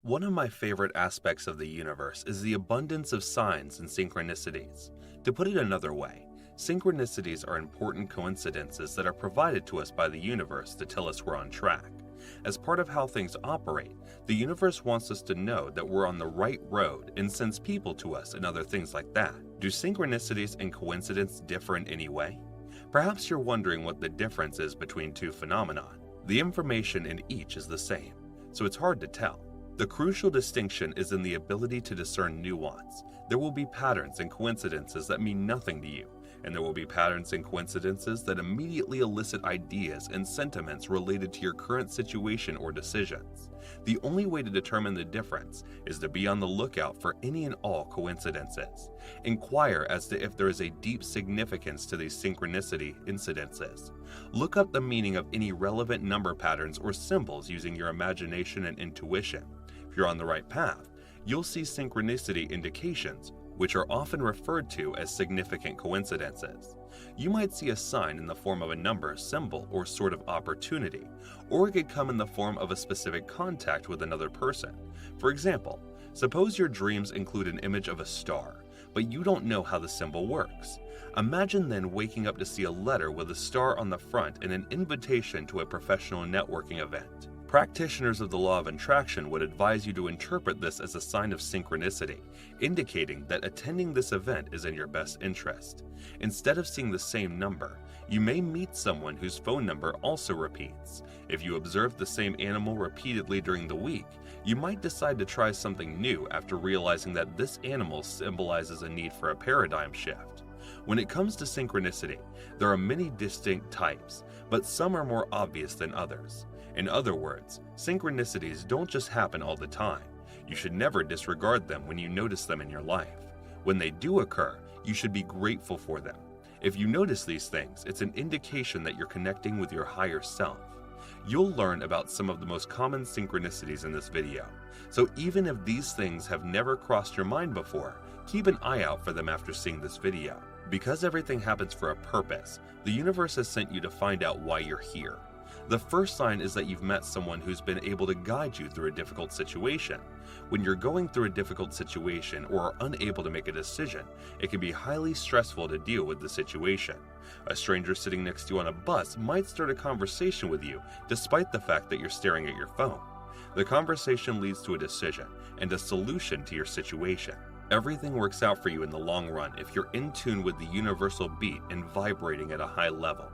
One of my favorite aspects of the universe is the abundance of signs and synchronicities. To put it another way, synchronicities are important coincidences that are provided to us by the universe to tell us we're on track. As part of how things operate, the universe wants us to know that we're on the right road and sends people to us and other things like that. Do synchronicities and coincidence differ in any way? Perhaps you're wondering what the difference is between two phenomena. The information in each is the same, so it's hard to tell. The crucial distinction is in the ability to discern nuance. There will be patterns and coincidences that mean nothing to you, and there will be patterns and coincidences that immediately elicit ideas and sentiments related to your current situation or decisions. The only way to determine the difference is to be on the lookout for any and all coincidences. Inquire as to if there is a deep significance to these synchronicity incidences. Look up the meaning of any relevant number patterns or symbols using your imagination and intuition. If you're on the right path, you'll see synchronicity indications, which are often referred to as significant coincidences. You might see a sign in the form of a number, symbol, or sort of opportunity, or it could come in the form of a specific contact with another person. For example, suppose your dreams include an image of a star, but you don't know how the symbol works. Imagine then waking up to see a letter with a star on the front and an invitation to a professional networking event. Practitioners of the law of attraction would advise you to interpret this as a sign of synchronicity, indicating that attending this event is in your best interest. Instead of seeing the same number, you may meet someone whose phone number also repeats. If you observe the same animal repeatedly during the week, you might decide to try something new after realizing that this animal symbolizes a need for a paradigm shift. When it comes to synchronicity, there are many distinct types, but some are more obvious than others. In other words, synchronicities don't just happen all the time. You should never disregard them when you notice them in your life. When they do occur, you should be grateful for them. If you notice these things, it's an indication that you're connecting with your higher self. You'll learn about some of the most common synchronicities in this video. So even if these things have never crossed your mind before, keep an eye out for them after seeing this video. Because everything happens for a purpose, the universe has sent you to find out why you're here. The first sign is that you've met someone who's been able to guide you through a difficult situation. When you're going through a difficult situation or are unable to make a decision, it can be highly stressful to deal with the situation. A stranger sitting next to you on a bus might start a conversation with you despite the fact that you're staring at your phone. The conversation leads to a decision and a solution to your situation. Everything works out for you in the long run if you're in tune with the universal beat and vibrating at a high level.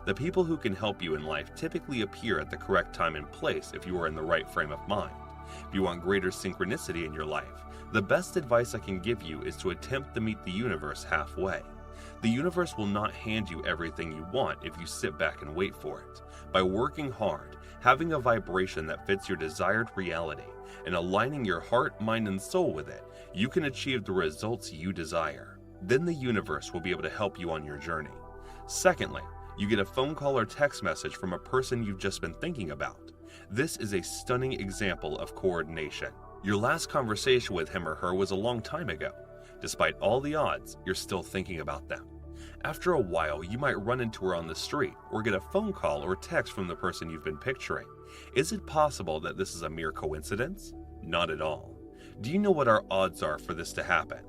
The people who can help you in life typically appear at the correct time and place if you are in the right frame of mind. If you want greater synchronicity in your life, the best advice I can give you is to attempt to meet the universe halfway. The universe will not hand you everything you want if you sit back and wait for it. By working hard, having a vibration that fits your desired reality, and aligning your heart, mind, and soul with it, you can achieve the results you desire. Then the universe will be able to help you on your journey. Secondly, you get a phone call or text message from a person you've just been thinking about. This is a stunning example of coordination. Your last conversation with him or her was a long time ago. Despite all the odds, you're still thinking about them. After a while, you might run into her on the street or get a phone call or text from the person you've been picturing. Is it possible that this is a mere coincidence? Not at all. Do you know what our odds are for this to happen?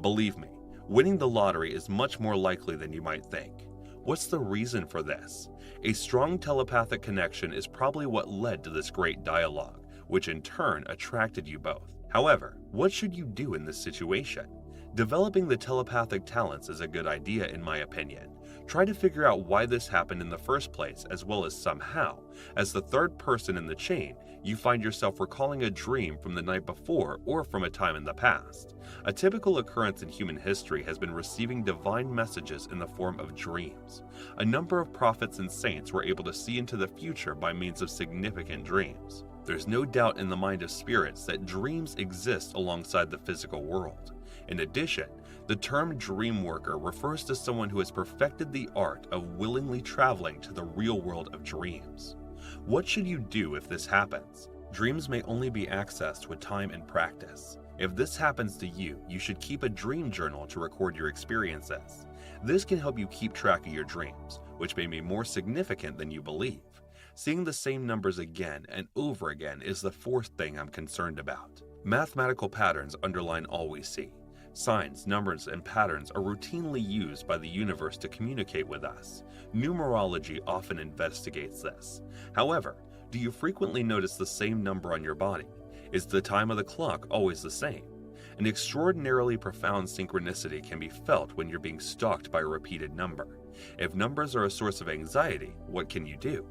Believe me, winning the lottery is much more likely than you might think. What's the reason for this? A strong telepathic connection is probably what led to this great dialogue, which in turn attracted you both. However, what should you do in this situation? Developing the telepathic talents is a good idea in my opinion. Try to figure out why this happened in the first place, as well as somehow, as the third person in the chain, you find yourself recalling a dream from the night before or from a time in the past. A typical occurrence in human history has been receiving divine messages in the form of dreams. A number of prophets and saints were able to see into the future by means of significant dreams. There's no doubt in the mind of spirits that dreams exist alongside the physical world. In addition, the term dream worker refers to someone who has perfected the art of willingly traveling to the real world of dreams. What should you do if this happens? Dreams may only be accessed with time and practice. If this happens to you, you should keep a dream journal to record your experiences. This can help you keep track of your dreams, which may be more significant than you believe. Seeing the same numbers again and over again is the fourth thing I'm concerned about. Mathematical patterns underline all we see. Signs, numbers, and patterns are routinely used by the universe to communicate with us. Numerology often investigates this. However, do you frequently notice the same number on your body? Is the time of the clock always the same? An extraordinarily profound synchronicity can be felt when you're being stalked by a repeated number. If numbers are a source of anxiety, what can you do?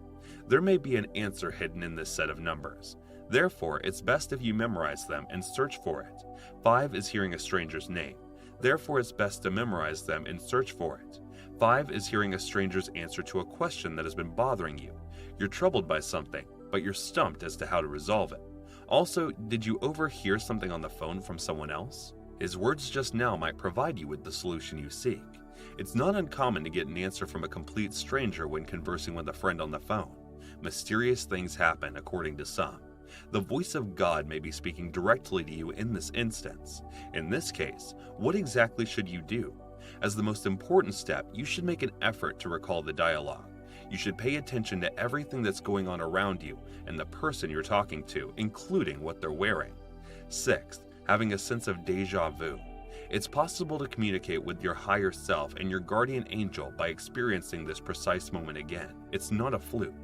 There may be an answer hidden in this set of numbers. Therefore, it's best if you memorize them and search for it. 5 is hearing a stranger's name. Therefore, it's best to memorize them and search for it. 5 is hearing a stranger's answer to a question that has been bothering you. You're troubled by something, but you're stumped as to how to resolve it. Also, did you overhear something on the phone from someone else? His words just now might provide you with the solution you seek. It's not uncommon to get an answer from a complete stranger when conversing with a friend on the phone. Mysterious things happen, according to some. The voice of God may be speaking directly to you in this instance. In this case, what exactly should you do? As the most important step, you should make an effort to recall the dialogue. You should pay attention to everything that's going on around you and the person you're talking to, including what they're wearing. Sixth, having a sense of déjà vu. It's possible to communicate with your higher self and your guardian angel by experiencing this precise moment again. It's not a fluke.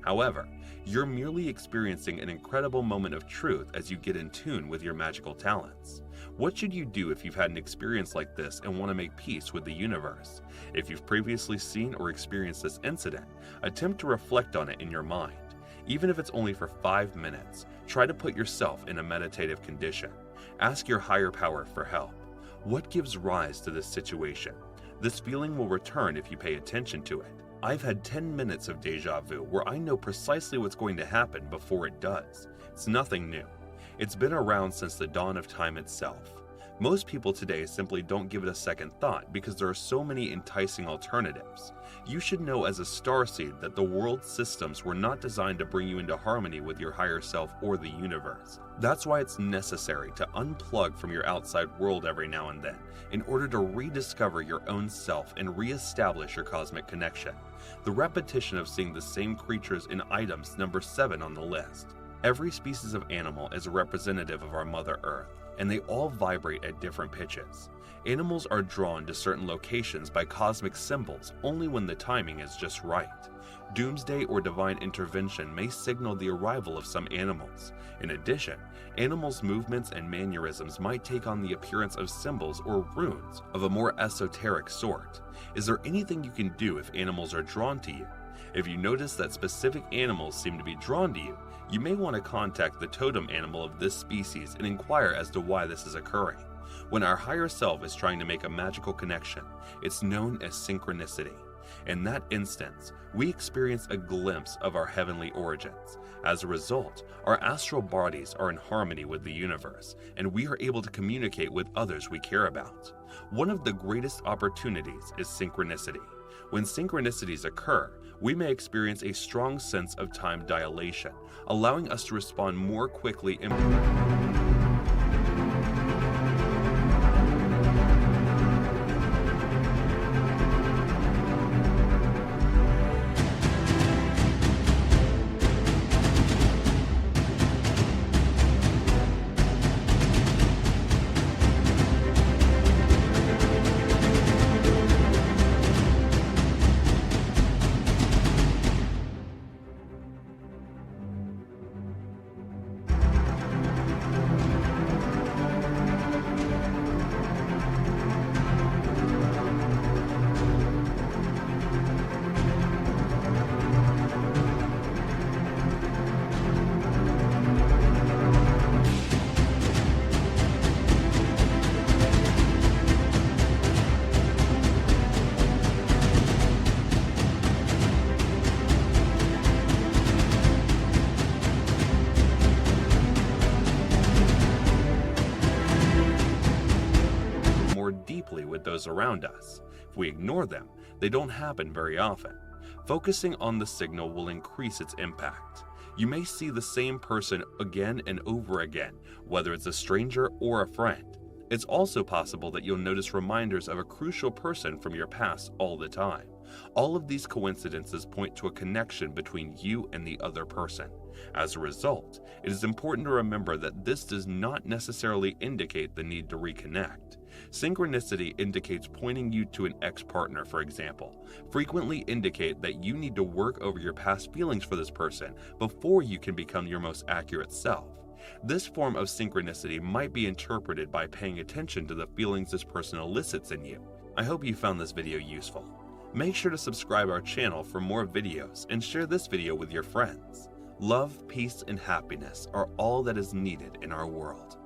However, you're merely experiencing an incredible moment of truth as you get in tune with your magical talents. What should you do if you've had an experience like this and want to make peace with the universe? If you've previously seen or experienced this incident, attempt to reflect on it in your mind. Even if it's only for 5 minutes, try to put yourself in a meditative condition. Ask your higher power for help. What gives rise to this situation? This feeling will return if you pay attention to it. I've had 10 minutes of déjà vu where I know precisely what's going to happen before it does. It's nothing new. It's been around since the dawn of time itself. Most people today simply don't give it a second thought because there are so many enticing alternatives. You should know as a starseed that the world's systems were not designed to bring you into harmony with your higher self or the universe. That's why it's necessary to unplug from your outside world every now and then in order to rediscover your own self and reestablish your cosmic connection. The repetition of seeing the same creatures in items number 7 on the list. Every species of animal is a representative of our Mother Earth, and they all vibrate at different pitches. Animals are drawn to certain locations by cosmic symbols only when the timing is just right. Doomsday or divine intervention may signal the arrival of some animals. In addition, animals' movements and mannerisms might take on the appearance of symbols or runes of a more esoteric sort. Is there anything you can do if animals are drawn to you? If you notice that specific animals seem to be drawn to you, you may want to contact the totem animal of this species and inquire as to why this is occurring. When our higher self is trying to make a magical connection, it's known as synchronicity. In that instance, we experience a glimpse of our heavenly origins. As a result, our astral bodies are in harmony with the universe, and we are able to communicate with others we care about. One of the greatest opportunities is synchronicity. When synchronicities occur, we may experience a strong sense of time dilation, allowing us to respond more quickly and with those around us. If we ignore them, they don't happen very often. Focusing on the signal will increase its impact. You may see the same person again and over again, whether it's a stranger or a friend. It's also possible that you'll notice reminders of a crucial person from your past all the time. All of these coincidences point to a connection between you and the other person. As a result, it is important to remember that this does not necessarily indicate the need to reconnect. Synchronicity indicates pointing you to an ex-partner, for example, frequently indicate that you need to work over your past feelings for this person before you can become your most accurate self. This form of synchronicity might be interpreted by paying attention to the feelings this person elicits in you. I hope you found this video useful. Make sure to subscribe our channel for more videos and share this video with your friends. Love, peace, and happiness are all that is needed in our world.